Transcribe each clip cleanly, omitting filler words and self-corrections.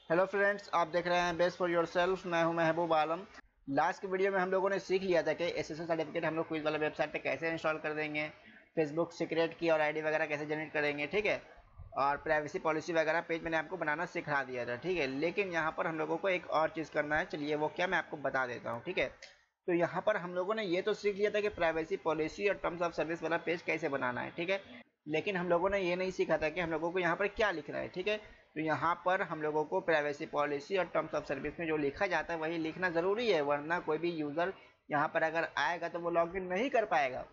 Hello friends, आप देख रहे हैं बेस्ट फॉर योरसेल्फ। मैं हूं महबूब आलम। लास्ट की वीडियो में हम लोगों ने सीख लिया था कि एसएसएल सर्टिफिकेट हम लोग क्विज वाला वेबसाइट पे कैसे इंस्टॉल कर देंगे, फेसबुक सीक्रेट की और आईडी वगैरह कैसे जनरेट करेंगे, ठीक है। और प्राइवेसी पॉलिसी वगैरह पेज मैंने आपको बनाना सिखा दिया था, ठीक है। लेकिन यहाँ पर हम लोगों को एक और चीज़ करना है। चलिए वो क्या, मैं आपको बता देता हूँ, ठीक है। तो यहाँ पर हम लोगों ने ये तो सीख लिया था कि प्राइवेसी पॉलिसी और टर्म्स ऑफ सर्विस वाला पेज कैसे बनाना है, ठीक है। लेकिन हम लोगों ने ये नहीं सीखा था कि हम लोगों को यहाँ पर क्या लिखना है, ठीक है। तो यहाँ पर हम लोगों को प्राइवेसी पॉलिसी और टर्म्स ऑफ सर्विस में जो लिखा जाता है वही लिखना ज़रूरी है, वरना कोई भी यूज़र यहाँ पर अगर आएगा तो वो लॉगिन नहीं कर पाएगा,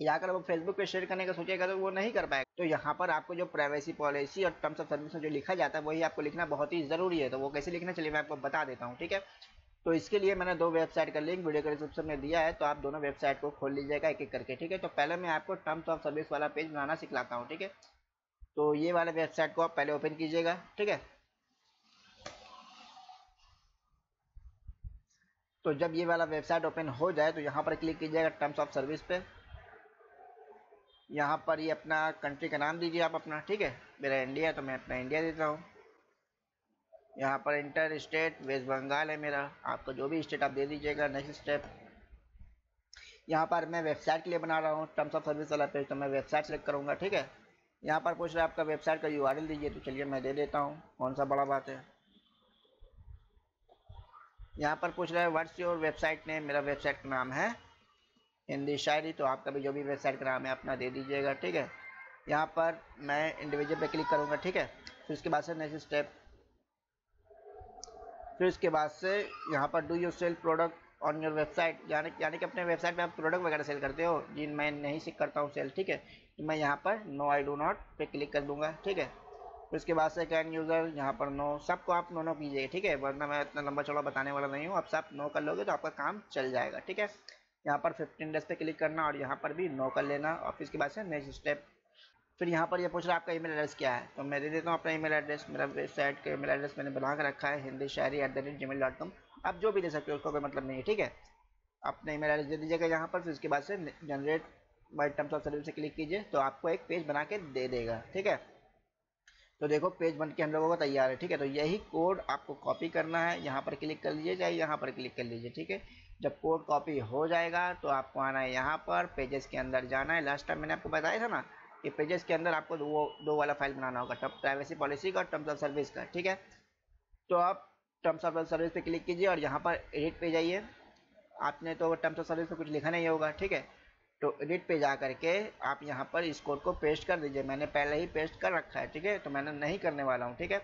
या अगर वो फेसबुक पे शेयर करने का सोचेगा तो वो नहीं कर पाएगा। तो यहाँ पर आपको जो प्राइवेसी पॉलिसी और टर्म्स ऑफ सर्विस में जो लिखा जाता है वही आपको लिखना बहुत ही ज़रूरी है। तो वो कैसे लिखना, चलिए मैं आपको बता देता हूँ, ठीक है। तो इसके लिए मैंने दो वेबसाइट का लिंक वीडियो के डिस्क्रिप्शन में दिया है, तो आप दोनों वेबसाइट को खोल लीजिएगा एक एक करके, ठीक है। तो पहले मैं आपको टर्म्स ऑफ सर्विस वाला पेज बनाना सिखलाता हूँ, ठीक है। तो ये वाले वेबसाइट को आप पहले ओपन कीजिएगा, ठीक है। तो जब ये वाला वेबसाइट ओपन हो जाए तो यहाँ पर क्लिक कीजिएगा टर्म्स ऑफ सर्विस पे। यहाँ पर ये अपना कंट्री का नाम दीजिए आप अपना, ठीक है। मेरा इंडिया है तो मैं अपना इंडिया देता हूँ। यहाँ पर इंटर स्टेट वेस्ट बंगाल है मेरा, आपका जो भी स्टेट आप दे दीजिएगा। नेक्स्ट स्टेप, यहाँ पर मैं वेबसाइट के लिए बना रहा हूँ टर्म्स ऑफ सर्विस वाला पेज, तो मैं वेबसाइट सेलेक्ट करूँगा, ठीक है। यहाँ पर पूछ रहा है आपका वेबसाइट का यूआरएल दीजिए, तो चलिए मैं दे देता हूँ, कौन सा बड़ा बात है। यहाँ पर पूछ रहा है व्हाट्स योर वेबसाइट नेम, मेरा वेबसाइट का नाम है हिंदी शायरी, तो आपका भी जो भी वेबसाइट का नाम है अपना दे दीजिएगा, ठीक है। यहाँ पर मैं इंडिविजुअल पे क्लिक करूँगा, ठीक है। फिर उसके बाद से नेक्स्ट स्टेप, फिर उसके बाद से यहाँ पर do you sell product on your website, यानी कि अपने वेबसाइट पे आप प्रोडक्ट वगैरह सेल करते हो। जी मैं नहीं सीख करता हूँ सेल, ठीक है। तो मैं यहाँ पर नो आई डू नॉट पे क्लिक कर दूँगा, ठीक है। फिर उसके बाद से कैन यूज़र, यहाँ पर नो, सबको आप नो कीजिए, ठीक है, वरना मैं इतना लंबा चौड़ा बताने वाला नहीं हूँ। आप सब नो कर लोगे तो आपका काम चल जाएगा, ठीक है। यहाँ पर 15 डेज पे क्लिक करना और यहाँ पर भी नो कर लेना, और फिर इसके बाद से नेक्स्ट स्टेप। फिर यहाँ पर ये पूछ रहा है आपका ईमेल एड्रेस क्या है, तो मैं दे देता हूँ अपना ईमेल एड्रेस। मेरा वेबसाइट का ईमेल एड्रेस मैंने बना कर रखा है hindiShairi@gmail.com। आप जो भी दे सकते हो, उसका कोई मतलब नहीं है, ठीक है। अपना ईमेल एड्रेस दे दीजिएगा यहाँ पर। फिर उसके बाद से generate by terms of service से क्लिक कीजिए, तो आपको एक पेज बना के दे देगा, ठीक है। तो देखो पेज बन के हम लोगों को तैयार है, ठीक है। तो यही कोड आपको कॉपी करना है, यहाँ पर क्लिक कर लीजिए, चाहे यहाँ पर क्लिक कर लीजिए, ठीक है। जब कोड कॉपी हो जाएगा तो आपको आना है यहाँ पर पेजेस के अंदर जाना है। लास्ट टाइम मैंने आपको बताया था ना कि पेजेस के अंदर आपको दो वाला फाइल बनाना होगा, टर्म प्राइवेसी पॉलिसी का और टर्म्स ऑफ सर्विस का, ठीक है। तो आप टर्म्स ऑफ सर्विस पे क्लिक कीजिए और यहाँ पर एडिट पे जाइए। आपने तो टर्म्स ऑफ सर्विस में कुछ लिखा नहीं होगा, ठीक है। तो एडिट पे जा करके आप यहाँ पर इस कोड को पेस्ट कर दीजिए। मैंने पहले ही पेस्ट कर रखा है, ठीक है, तो मैंने नहीं करने वाला हूँ, ठीक है।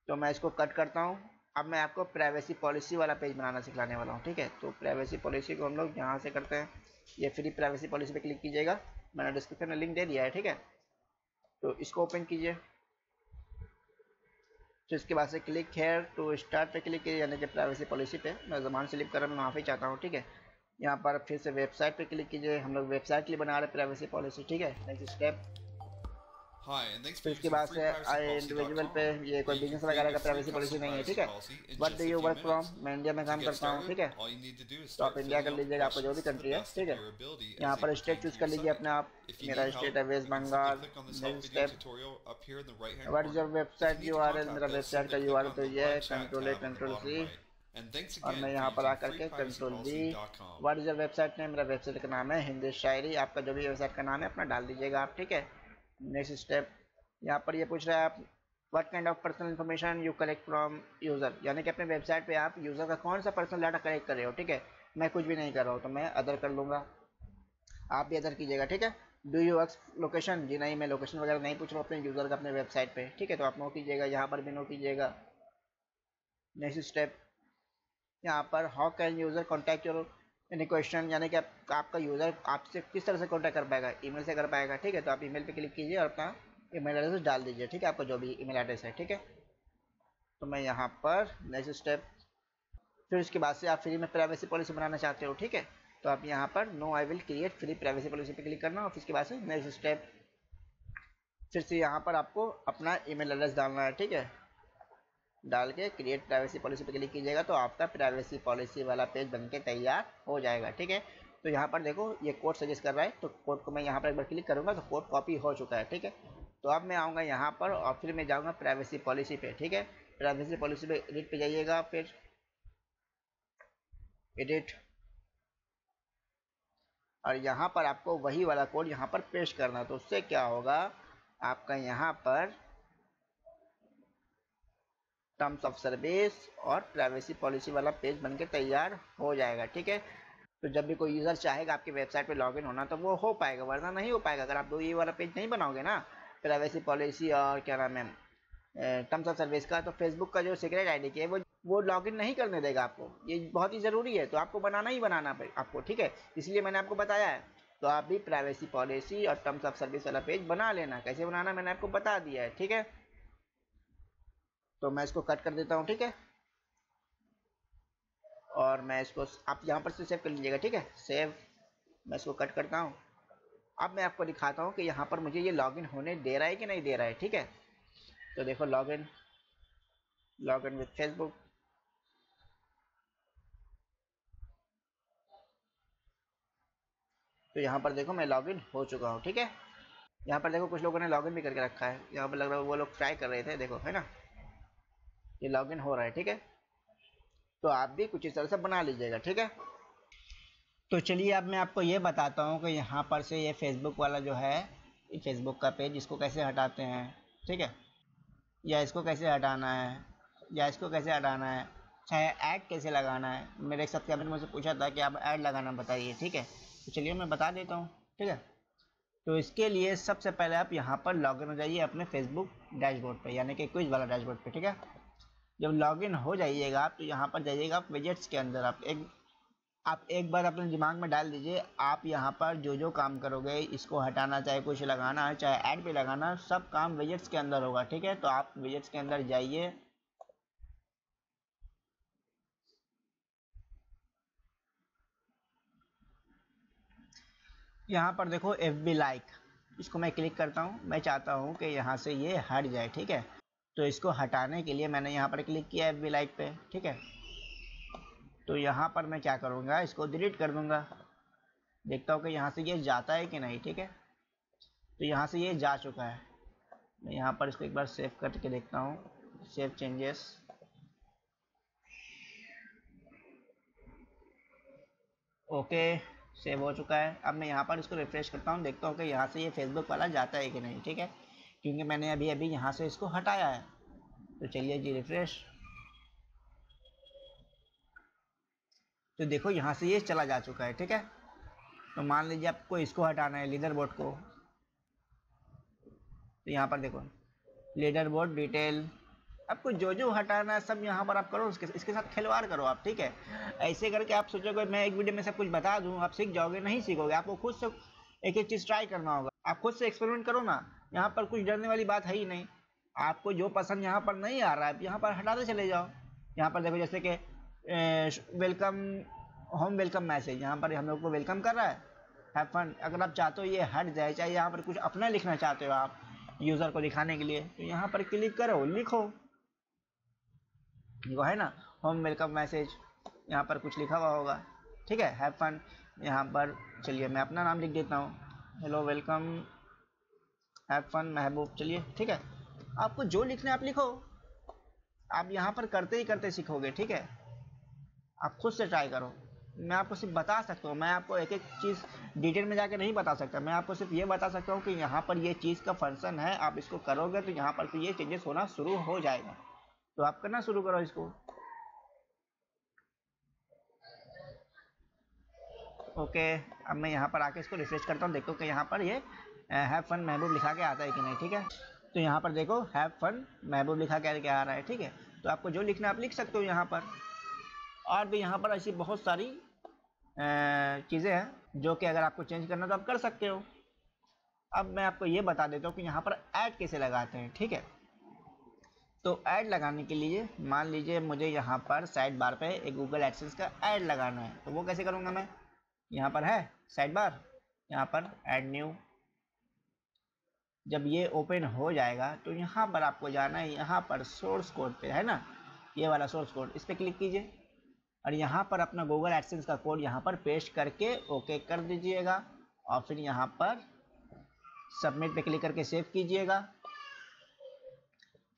तो मैं इसको कट करता हूँ। अब मैं आपको प्राइवेसी पॉलिसी वाला पेज बनाना सिखाने वाला हूँ, ठीक है। तो प्राइवेसी पॉलिसी को हम लोग यहाँ से करते हैं, ये फ्री प्राइवेसी पॉलिसी पे क्लिक कीजिएगा। मैंने डिस्क्रिप्शन में लिंक दे दिया है, ठीक है। तो इसको ओपन कीजिए। तो इसके बाद से क्लिक हेयर टू स्टार्ट पे क्लिक कीजिए, यानी कि प्राइवेसी पॉलिसी पे। मैं ज़बान स्लिप कर रहा हूँ, मैं माफ़ी चाहता हूँ, ठीक है। यहाँ पर फिर से वेबसाइट पे क्लिक कीजिए। हम लोग वेबसाइट के लिए बना रहे हैं प्राइवेसी पॉलिसी, ठीक है। Next step, Hi, and thanks for फिर उसके using बाद से आई इंडिविजुअल पे, freeprivacypolicy.com, ये where कोई you can बिजनेस create वगैरह your का free प्राइवेसी पॉलिसी custom नहीं है, ठीक privacy है। policy in what do just a you few work from, minutes. मैं इंडिया में To काम get करता हूँ, started, ठीक है। all you need to do is तो आप start इंडिया filling कर out the लीजिएगा, आपको जो भी questions to the कंट्री है, best ठीक of है। your ability यहाँ as they पर स्टेट pertain to चूज कर your लीजिए site. अपने आप। If you मेरा need स्टेट है help, West you can simply Bengal. click on this help next video step, tutorial up here in the right-hand what is your corner. If you website need to URL, मेरा contact us, website का simply click URL on तो the ये है, live chat control A tab on the control bottom C. right. And thanks और मैं again for यहाँ पर using आकर के control we. freeprivacypolicy.com. What is your website name, मेरा वेबसाइट का नाम है हिंदी शायरी। आपका जो भी वेबसाइट का नाम है अपना डाल दीजिएगा आप, ठीक है। नेक्स्ट स्टेप, यहाँ पर ये पूछ रहा है आप what kind of personal information you collect from user, यानी कि अपने वेबसाइट पे आप यूज़र का कौन सा पर्सनल डाटा कलेक्ट कर रहे हो, ठीक है। मैं कुछ भी नहीं कर रहा हूँ, तो मैं अदर कर लूँगा, आप भी अदर कीजिएगा, ठीक है। डू यू वर्क लोकेशन, जी नहीं, मैं लोकेशन वगैरह नहीं पूछ रहा हूँ अपने यूज़र का अपने वेबसाइट पे, ठीक है। तो आप नो कीजिएगा, यहाँ पर भी नो कीजिएगा। नेक्स्ट स्टेप, यहाँ पर how can user contact your any question, यानी कि आपका यूज़र आपसे किस तरह से कॉन्टैक्ट कर पाएगा, ईमेल से कर पाएगा, ठीक है। तो आप ईमेल पे क्लिक कीजिए और अपना ईमेल एड्रेस डाल दीजिए, ठीक है, आपका जो भी ईमेल एड्रेस है, ठीक है। तो मैं यहाँ पर नेक्स्ट स्टेप, फिर उसके बाद से आप फ्री में प्राइवेसी पॉलिसी बनाना चाहते हो, ठीक है। तो आप यहाँ पर no I will create free privacy policy पे क्लिक करना, और फिर उसके बाद से नेक्स्ट स्टेप, फिर से यहाँ पर आपको अपना ईमेल एड्रेस डालना है, ठीक है। डाल के क्रिएट प्राइवेसी पॉलिसी पे क्लिक कीजिएगा, तो आपका प्राइवेसी पॉलिसी वाला पेज बनके तैयार हो जाएगा, ठीक है। तो यहाँ पर देखो ये कोड सजेस्ट कर रहा है, तो कोड को मैं यहाँ पर एक बार क्लिक करूँगा तो कोड कॉपी हो चुका है, ठीक है। तो अब मैं आऊँगा यहाँ पर और फिर मैं जाऊँगा प्राइवेसी पॉलिसी पे, ठीक है। प्राइवेसी पॉलिसी पे एडिट पे जाइएगा, फिर एडिट, और यहाँ पर आपको वही वाला कोड यहाँ पर पेस्ट करना है। तो उससे क्या होगा, आपका यहाँ पर टर्म्स ऑफ सर्विस और प्राइवेसी पॉलिसी वाला पेज बनके तैयार हो जाएगा, ठीक है। तो जब भी कोई यूज़र चाहेगा आपकी वेबसाइट पे लॉगिन होना तो वो हो पाएगा, वरना नहीं हो पाएगा। अगर आप ये वाला पेज नहीं बनाओगे ना, प्राइवेसी पॉलिसी और क्या नाम है टर्म्स ऑफ सर्विस का, तो फेसबुक का जो सीक्रेट आईडी की है वो लॉगिन नहीं करने देगा आपको। ये बहुत ही ज़रूरी है, तो आपको बनाना ही बनाना आपको, ठीक है। इसलिए मैंने आपको बताया है। तो आप भी प्राइवेसी पॉलिसी और टर्म्स ऑफ सर्विस वाला पेज बना लेना। कैसे बनाना मैंने आपको बता दिया है, ठीक है। तो मैं इसको कट कर देता हूँ, ठीक है। और मैं इसको आप यहाँ पर से सेव कर लीजिएगा, ठीक है। सेव, मैं इसको कट करता हूँ। अब मैं आपको दिखाता हूँ कि यहाँ पर मुझे ये लॉगिन होने दे रहा है कि नहीं दे रहा है, ठीक है। तो देखो लॉगिन विद फेसबुक, तो यहाँ पर देखो मैं लॉगिन हो चुका हूँ, ठीक है। यहाँ पर देखो कुछ लोगों ने लॉगिन भी करके रखा है, यहाँ पर लग रहा है वो लोग ट्राई कर रहे थे, देखो है ना, ये लॉगिन हो रहा है, ठीक है। तो आप भी कुछ इस तरह से बना लीजिएगा, ठीक है। तो चलिए अब मैं आपको ये बताता हूँ कि यहाँ पर से ये फेसबुक वाला जो है, ये फेसबुक का पेज, इसको कैसे हटाते हैं, ठीक है, या इसको कैसे हटाना है, या इसको कैसे हटाना है, चाहे ऐड कैसे लगाना है। मेरे एक सब्सक्राइबर ने मुझसे पूछा था कि आप ऐड लगाना बताइए, ठीक है। तो चलिए मैं बता देता हूँ, ठीक है। तो इसके लिए सबसे पहले आप यहाँ पर लॉगिन हो जाइए अपने फेसबुक डैशबोर्ड पे, यानी कि क्विज वाला डैशबोर्ड पे, ठीक है। जब लॉगिन हो जाइएगा आप, तो यहाँ पर जाइएगा आप विजेट्स के अंदर। आप एक बार अपने दिमाग में डाल दीजिए, आप यहाँ पर जो जो काम करोगे, इसको हटाना, चाहे कुछ लगाना है, चाहे ऐड पे लगाना, सब काम विजेट्स के अंदर होगा, ठीक है। तो आप विजेट्स के अंदर जाइए, यहाँ पर देखो FB लाइक, इसको मैं क्लिक करता हूँ। मैं चाहता हूँ कि यहाँ से ये हट जाए, ठीक है। तो इसको हटाने के लिए मैंने यहाँ पर क्लिक किया FB लाइक पे, ठीक है। तो यहाँ पर मैं क्या करूँगा, इसको डिलीट कर दूँगा। देखता हूँ कि यहाँ से ये जाता है कि नहीं, ठीक है। तो यहाँ से ये जा चुका है। मैं यहाँ पर इसको एक बार सेव करके देखता हूँ, सेव चेंजेस, ओके, सेव हो चुका है। अब मैं यहाँ पर इसको रिफ्रेश करता हूँ, देखता हूँ कि यहाँ से ये फेसबुक वाला जाता है कि नहीं, ठीक है, क्योंकि मैंने अभी अभी यहाँ से इसको हटाया है। तो चलिए जी रिफ्रेश, तो देखो यहाँ से ये चला जा चुका है, ठीक है। तो मान लीजिए आपको इसको हटाना है, लीडर बोर्ड को। तो यहाँ पर देखो लीडर बोर्ड डिटेल, आपको जो जो हटाना है सब यहाँ पर आप करो, इसके साथ खिलवाड़ करो आप, ठीक है। ऐसे करके आप सोचोगे मैं एक वीडियो में सब कुछ बता दूँ, आप सीख जाओगे, नहीं सीखोगे। आपको खुद से एक एक चीज़ ट्राई करना होगा, आप खुद से एक्सपेरिमेंट करो ना। यहाँ पर कुछ डरने वाली बात है ही नहीं। आपको जो पसंद यहाँ पर नहीं आ रहा है, यहाँ पर हटाते चले जाओ। यहाँ पर देखो जैसे कि वेलकम, होम वेलकम मैसेज, यहाँ पर हम लोग को वेलकम कर रहा है, हैव फन। अगर आप चाहते हो ये हट जाए, चाहे यहाँ पर कुछ अपना लिखना चाहते हो आप यूज़र को दिखाने के लिए, तो यहाँ पर क्लिक करो, लिखो, वो है ना होम वेलकम मैसेज, यहाँ पर कुछ लिखा हुआ होगा, ठीक है, हैव फन। यहाँ पर चलिए मैं अपना नाम लिख देता हूँ, हेलो वेलकम हैव फन महबूब, चलिए ठीक है। आपको जो लिखना है आप लिखो, आप यहाँ पर करते ही करते सीखोगे, ठीक है। आप खुद से ट्राई करो, मैं आपको सिर्फ बता सकता हूँ, मैं आपको एक एक चीज़ डिटेल में जाकर नहीं बता सकता। मैं आपको सिर्फ ये बता सकता हूँ कि यहाँ पर ये चीज़ का फंक्शन है, आप इसको करोगे तो यहाँ पर से ये चेंजेस होना शुरू हो जाएगा। तो आप करना शुरू करो इसको, ओके। अब मैं यहाँ पर आके इसको रिफ्रेश करता हूँ, देखो कि यहाँ पर ये हैव फन महबूब लिखा के आता है कि नहीं, ठीक है। तो यहाँ पर देखो हैव फन महबूब लिखा के आ रहा है, ठीक है। तो आपको जो लिखना आप लिख सकते हो यहाँ पर। और भी यहाँ पर ऐसी बहुत सारी चीज़ें हैं जो कि अगर आपको चेंज करना तो आप कर सकते हो। अब मैं आपको ये बता देता हूँ कि यहाँ पर ऐड कैसे लगाते हैं, ठीक है। तो ऐड लगाने के लिए मान लीजिए मुझे यहाँ पर साइड बार पे एक गूगल एडसेंस का ऐड लगाना है, तो वो कैसे करूँगा मैं। यहाँ पर है साइड बार, यहाँ पर ऐड न्यू, जब ये ओपन हो जाएगा तो यहाँ पर आपको जाना है, यहाँ पर सोर्स कोड पे है ना, ये वाला सोर्स कोड, इस पर क्लिक कीजिए और यहाँ पर अपना गूगल एडसेंस का कोड यहाँ पर पेस्ट करके ओके कर दीजिएगा। और फिर यहाँ पर सबमिट पे क्लिक करके सेव कीजिएगा।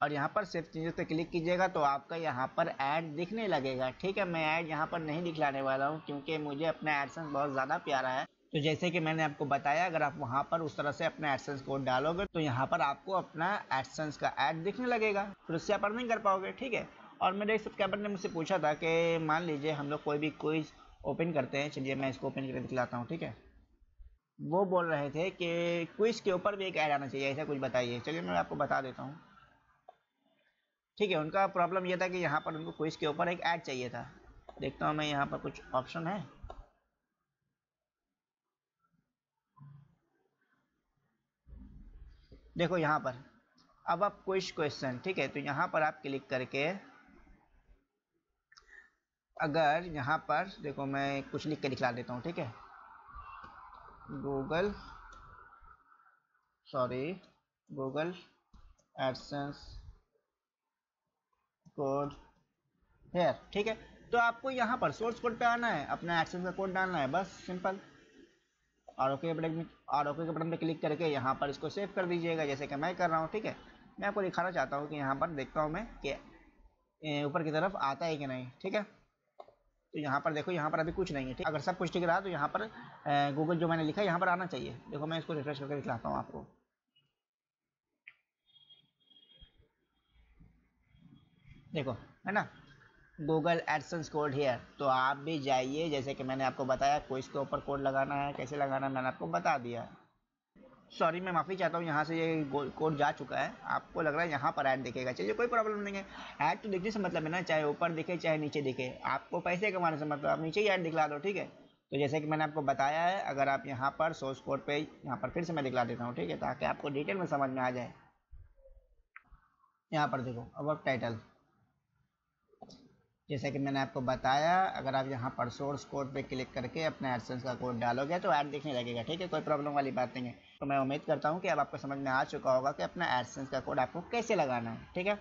और यहाँ पर सेव चेंजेस पे क्लिक कीजिएगा तो आपका यहाँ पर ऐड दिखने लगेगा। ठीक है, मैं ऐड यहाँ पर नहीं दिखलाने वाला हूँ क्योंकि मुझे अपना एडसेंस बहुत ज़्यादा प्यारा है। तो जैसे कि मैंने आपको बताया, अगर आप वहाँ पर उस तरह से अपना एडसेंस कोड डालोगे तो यहाँ पर आपको अपना एडसेंस का ऐड दिखने लगेगा, फिर उससे आप अर्निंग कर पाओगे। ठीक है, और मेरे एक सब्सक्राइबर ने मुझसे पूछा था कि मान लीजिए हम लोग कोई भी क्विज ओपन करते हैं। चलिए मैं इसको ओपन करके दिखलाता हूँ। ठीक है, वो बोल रहे थे कि क्विज के ऊपर भी एक ऐड आना चाहिए, ऐसा कुछ बताइए। चलिए मैं आपको बता देता हूँ। ठीक है, उनका प्रॉब्लम ये था कि यहाँ पर उनको क्विज के ऊपर एक ऐड चाहिए था। देखता हूँ मैं यहाँ पर कुछ ऑप्शन है। देखो यहाँ पर अब आप क्विज क्वेश्चन, ठीक है, तो यहाँ पर आप क्लिक करके अगर यहाँ पर देखो मैं कुछ लिख के दिखला देता हूँ। ठीक है, गूगल एडसेंस कोड हेयर। ठीक है, तो आपको यहाँ पर सोर्स कोड पे आना है, अपना एडसेंस का कोड डालना है, बस सिंपल। और ओके के बटन पे क्लिक करके यहाँ पर इसको सेव कर दीजिएगा, जैसे कि मैं कर रहा हूँ। ठीक है, मैं आपको दिखाना चाहता हूँ कि यहाँ पर देखता हूँ मैं कि ऊपर की तरफ आता है कि नहीं। ठीक है, तो यहाँ पर देखो, यहाँ पर अभी कुछ नहीं है। ठीक, अगर सब कुछ ठीक रहा तो यहाँ पर गूगल जो मैंने लिखा है यहाँ पर आना चाहिए। देखो मैं इसको रिफ्रेश करके दिखलाता हूँ आपको। देखो है ना, गूगल एडसेंस कोड हेयर। तो आप भी जाइए, जैसे कि मैंने आपको बताया क्विज के ऊपर कोड लगाना है, कैसे लगाना है मैंने आपको बता दिया। सॉरी, मैं माफ़ी चाहता हूँ, यहाँ से ये कोड जा चुका है, आपको लग रहा है यहाँ पर ऐड दिखेगा। चलिए कोई प्रॉब्लम नहीं है, ऐड तो दिखने से मतलब है ना, चाहे ऊपर दिखे चाहे नीचे दिखे, आपको पैसे कमाने से मतलब, आप नीचे ही ऐड दिखला दो। ठीक है, तो जैसे कि मैंने आपको बताया है, अगर आप यहाँ पर सोर्स कोड पे, यहाँ पर फिर से मैं दिखला देता हूँ। ठीक है, ताकि आपको डिटेल में समझ में आ जाए। यहाँ पर देखो अब टाइटल, जैसे कि मैंने आपको बताया, अगर आप यहाँ पर सोर्स कोड पे क्लिक करके अपने एडसेंस का कोड डालोगे तो ऐड दिखने लगेगा। ठीक है, कोई प्रॉब्लम वाली बात नहीं है। तो मैं उम्मीद करता हूँ कि अब आपको समझ में आ चुका होगा कि अपना एडसेंस का कोड आपको कैसे लगाना है। ठीक है,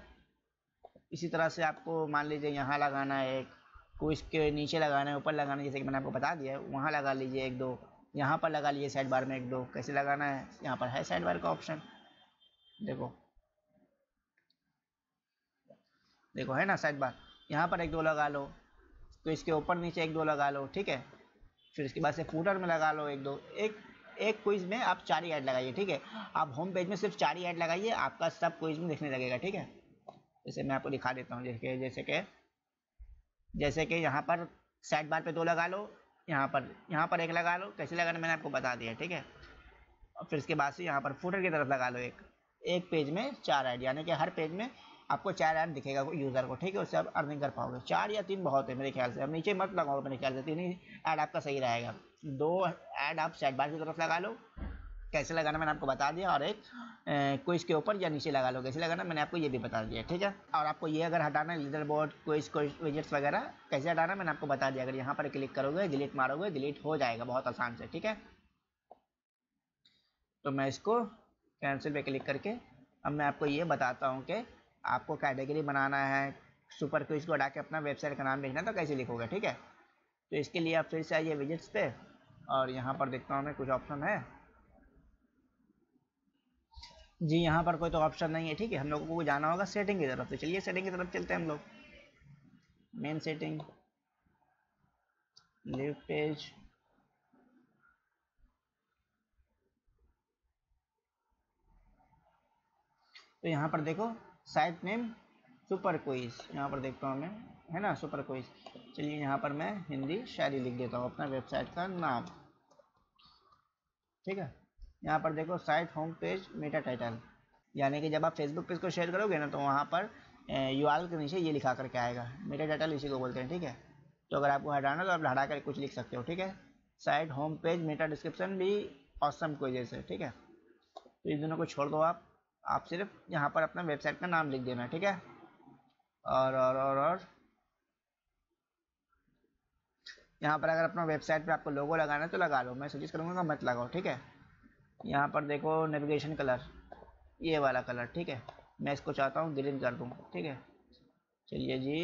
इसी तरह से आपको मान लीजिए यहाँ लगाना है, एक क्विज के नीचे लगाना है, ऊपर लगाना है, जैसे कि मैंने आपको बता दिया है, वहाँ लगा लीजिए एक दो, यहाँ पर लगा लीजिए साइड बार में एक दो। कैसे लगाना है, यहाँ पर है साइड बार का ऑप्शन, देखो देखो है ना साइड बार, यहाँ पर एक दो लगा लो, तो इसके ऊपर नीचे एक दो लगा लो। ठीक है, फिर इसके बाद से फूटर में लगा लो एक दो। एक क्विज में आप 4 ही ऐड लगाइए। ठीक है, आप होम पेज में सिर्फ 4 ही ऐड लगाइए, आपका सब क्विज में दिखने लगेगा। ठीक है, जैसे मैं आपको दिखा देता हूँ, जैसे कि यहाँ पर साइड बार पे 2 लगा लो, यहाँ पर एक लगा लो। कैसे लगाना मैंने आपको बता दिया। ठीक है, और फिर इसके बाद से यहाँ पर फूटर की तरफ लगा लो एक पेज में 4 ऐड, यानी कि हर पेज में आपको 4 ऐड दिखेगा यूज़र को। ठीक है, उससे आप अर्निंग कर पाओगे। 4 या 3 बहुत है मेरे ख्याल से, अब नीचे मत लगाओ, मेरे ख्याल से 3 ही ऐड आपका सही रहेगा। 2 ऐड आप साइड बार की तरफ लगा लो, कैसे लगाना मैंने आपको बता दिया, और एक क्विज के ऊपर या नीचे लगा लो, कैसे लगाना मैंने आपको ये भी बता दिया। ठीक है, और आपको ये अगर हटाना है लीडर बोर्ड, क्विज विजेट्स वगैरह कैसे हटाना मैंने आपको बता दिया। अगर यहाँ पर क्लिक करोगे, डिलीट मारोगे, डिलीट हो जाएगा बहुत आसान से। ठीक है, तो मैं इसको कैंसिल पे क्लिक करके अब मैं आपको ये बताता हूँ कि आपको कैटेगरी बनाना है, सुपर क्विज को हटा के अपना वेबसाइट का नाम लिखना, तो कैसे लिखोगे। ठीक है, तो इसके लिए आप फिर से आइए विजिट्स पे, और यहाँ पर देखता हूँ मैं कुछ ऑप्शन है जी, यहाँ पर कोई तो ऑप्शन नहीं है। ठीक है, हम लोगों को जाना होगा सेटिंग की तरफ, तो चलिए सेटिंग की तरफ चलते हैं हम लोग। मेन सेटिंग, लिव पेज, तो यहाँ पर देखो साइट नेम सुपर क्विज, यहाँ पर देखता हूँ मैं, है ना सुपर क्विज। चलिए यहाँ पर मैं हिंदी शायरी लिख देता हूँ अपना वेबसाइट का नाम। ठीक है, यहाँ पर देखो site home page Meta title, यानी कि जब आप फेसबुक पे इसको शेयर करोगे ना, तो वहाँ पर यूआरएल के नीचे ये लिखा करके आएगा, मेटा टाइटल इसी को बोलते हैं। ठीक है, तो अगर आपको हटाना तो आप हटा कर कुछ लिख सकते हो। ठीक है, site home page Meta description भी ऑसम कोई जैसे। ठीक है, तो इन दोनों को छोड़ दो, आप सिर्फ यहाँ पर अपना वेबसाइट का नाम लिख देना। ठीक है, और यहाँ पर अगर अपना वेबसाइट पे आपको लोगो लगाना है तो लगा लो, मैं सजेस्ट करूँगा मत लगाओ। ठीक है, यहाँ पर देखो नेविगेशन कलर, ये वाला कलर। ठीक है, मैं इसको चाहता हूँ ग्रीन कर दूँ। ठीक है, चलिए जी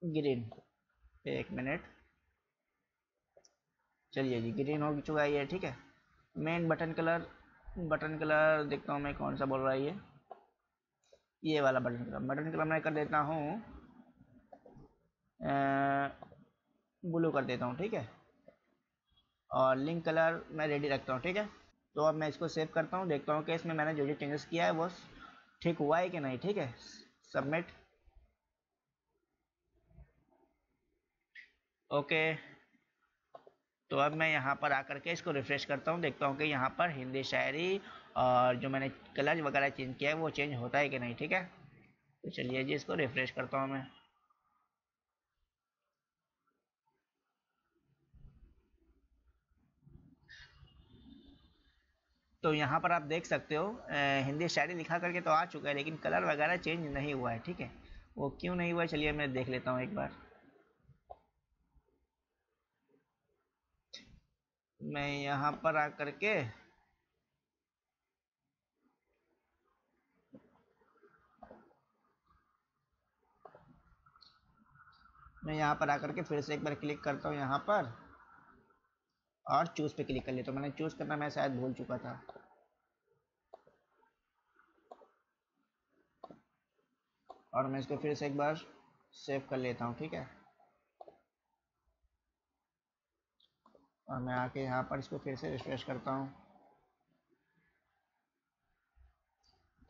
ग्रीन, एक मिनट, चलिए जी ग्रीन हो चुका है ये। ठीक है, मेन बटन कलर देखता हूँ मैं कौन सा बोल रहा है ये वाला बटन कलर मैं कर देता हूँ ब्लू कर देता हूँ, ठीक है। और लिंक कलर मैं रेडी रखता हूँ, ठीक है। तो अब मैं इसको सेव करता हूँ, देखता हूँ कि इसमें मैंने जो जो चेंजेस किया है वो ठीक हुआ है कि नहीं, ठीक है। Submit, okay. तो अब मैं यहाँ पर आकर के इसको रिफ्रेश करता हूँ, देखता हूँ कि यहाँ पर हिंदी शायरी और जो मैंने कलर वगैरह चेंज किया है वो चेंज होता है कि नहीं, ठीक है। तो चलिए जी इसको रिफ्रेश करता हूँ मैं। तो यहाँ पर आप देख सकते हो हिंदी शायरी लिखा करके तो आ चुका है, लेकिन कलर वगैरह चेंज नहीं हुआ है, ठीक है। वो क्यों नहीं हुआ है, चलिए मैं देख लेता हूँ एक बार। मैं यहाँ पर आकर के आकर के फिर से एक बार क्लिक करता हूँ यहाँ पर और चूज पे क्लिक कर लेता हूँ। मैंने चूज करना मैं शायद भूल चुका था। और मैं इसको फिर से एक बार सेव कर लेता हूँ, ठीक है। और मैं आके यहाँ पर इसको फिर से रिफ्रेश करता हूँ।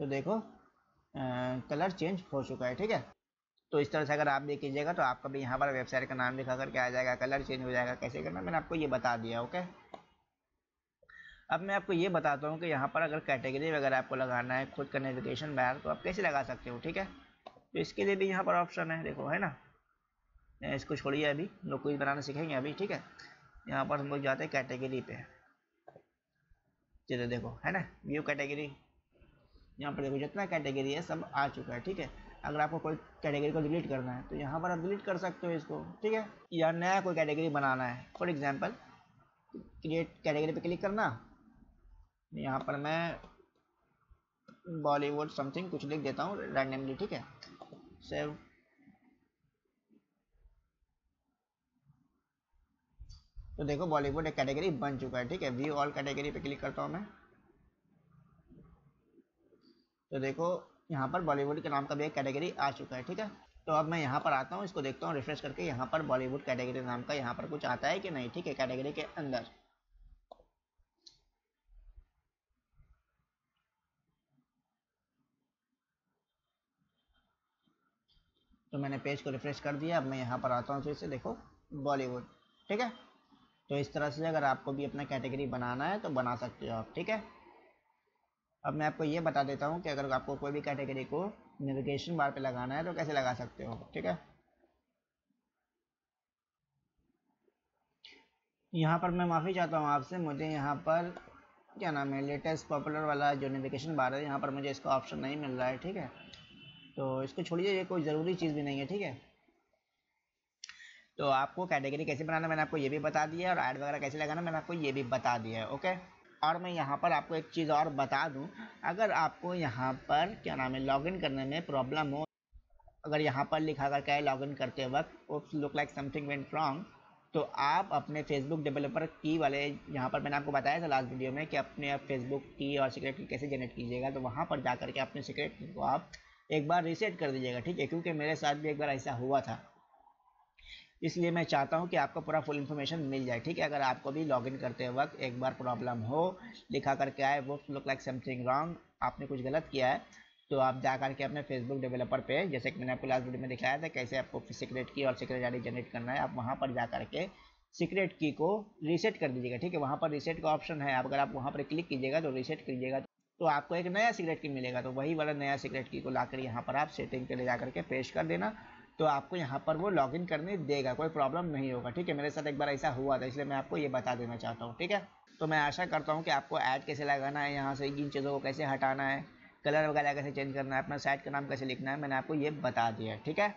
तो देखो कलर चेंज हो चुका है, ठीक है। तो इस तरह से अगर आप भी कीजिएगा तो आपका भी यहाँ पर वेबसाइट का नाम लिखा करके आ जाएगा, कलर चेंज हो जाएगा। कैसे करना मैंने आपको ये बता दिया, ओके। अब मैं आपको ये बताता हूँ कि यहाँ पर अगर कैटेगरी वगैरह आपको लगाना है खुद का नेविगेशन बार, तो आप कैसे लगा सकते हो, ठीक है। तो इसके लिए भी यहाँ पर ऑप्शन है, देखो, है ना। इसको छोड़िए, अभी लोग कुछ बनाना सीखेंगे अभी, ठीक है। यहाँ पर हम लोग जाते हैं कैटेगरी पे, चलिए देखो, है ना, व्यू कैटेगरी। यहाँ पर देखो जितना कैटेगरी है सब आ चुका है, ठीक है। अगर आपको कोई कैटेगरी को डिलीट करना है तो यहाँ पर आप डिलीट कर सकते हो इसको, ठीक है। या नया कोई कैटेगरी बनाना है, फॉर एग्जांपल क्रिएट कैटेगरी पे क्लिक करना। यहाँ पर मैं बॉलीवुड समथिंग कुछ लिख देता हूँ रैंडमली, ठीक है। सेव, तो देखो बॉलीवुड एक कैटेगरी बन चुका है, ठीक है। व्यू ऑल कैटेगरी पे क्लिक करता हूँ मैं, तो देखो यहाँ पर बॉलीवुड के नाम का भी एक कैटेगरी आ चुका है, ठीक है। तो अब मैं यहाँ पर आता हूँ, इसको देखता हूँ रिफ्रेश करके, यहाँ पर बॉलीवुड कैटेगरी नाम का यहाँ पर कुछ आता है कि नहीं, ठीक है, कैटेगरी के अंदर। तो मैंने पेज को रिफ्रेश कर दिया। अब मैं यहाँ पर आता हूँ फिर से, देखो बॉलीवुड, ठीक है। तो इस तरह से अगर आपको भी अपना कैटेगरी बनाना है तो बना सकते हो आप, ठीक है। अब मैं आपको ये बता देता हूँ कि अगर आपको कोई भी कैटेगरी को नेविगेशन बार पे लगाना है तो कैसे लगा सकते हो, ठीक है। यहाँ पर मैं माफ़ी चाहता हूँ आपसे, मुझे यहाँ पर क्या नाम है लेटेस्ट पॉपुलर वाला जो नेविगेशन बार है, यहाँ पर मुझे इसका ऑप्शन नहीं मिल रहा है, ठीक है। तो इसको छोड़िए, ये कोई ज़रूरी चीज़ भी नहीं है, ठीक है। तो आपको कैटेगरी कैसे बनाना मैंने आपको ये भी बता दिया, और ऐड वगैरह कैसे लगाना मैंने आपको ये भी बता दिया है, ओके। और मैं यहाँ पर आपको एक चीज़ और बता दूँ, अगर आपको यहाँ पर क्या नाम है लॉगिन करने में प्रॉब्लम हो, अगर यहाँ पर लिखा करके है लॉगिन करते वक्त oops look like something went wrong, तो आप अपने फेसबुक डेवलपर की वाले, यहाँ पर मैंने आपको बताया था लास्ट वीडियो में कि अपने फेसबुक की और सीक्रेट की कैसे जनरेट कीजिएगा। तो वहाँ पर जा करके अपने सीक्रेट की को आप एक बार रीसेट कर दीजिएगा, ठीक है। क्योंकि मेरे साथ भी एक बार ऐसा हुआ था, इसलिए मैं चाहता हूं कि आपको पूरा फुल इन्फॉर्मेशन मिल जाए, ठीक है। अगर आपको भी लॉगिन करते वक्त एक बार प्रॉब्लम हो, लिखा करके आए वो लुक लाइक समथिंग रॉन्ग, आपने कुछ गलत किया है, तो आप जा करके अपने फेसबुक डेवलपर पे, जैसे कि मैंने आपको लास्ट वीडियो में दिखाया था कैसे आपको सीक्रेट की और सीक्रेट आईडी जनरेट करना है, आप वहाँ पर जा करके सीक्रेट की को रीसेट कर दीजिएगा, ठीक है। वहाँ पर रीसेट का ऑप्शन है, अगर आप वहाँ पर क्लिक कीजिएगा तो रीसेट कीजिएगा तो आपको एक नया सीक्रेट की मिलेगा। तो वही वाला नया सीक्रेट की को लाकर यहाँ पर आप सेटिंग पे ले जा करके पेश कर देना, तो आपको यहाँ पर वो लॉगिन करने देगा, कोई प्रॉब्लम नहीं होगा, ठीक है। मेरे साथ एक बार ऐसा हुआ था, इसलिए मैं आपको ये बता देना चाहता हूँ, ठीक है। तो मैं आशा करता हूँ कि आपको ऐड कैसे लगाना है, यहाँ से इन चीज़ों को कैसे हटाना है, कलर वगैरह कैसे चेंज करना है, अपना साइट का नाम कैसे लिखना है, मैंने आपको ये बता दिया है, ठीक है।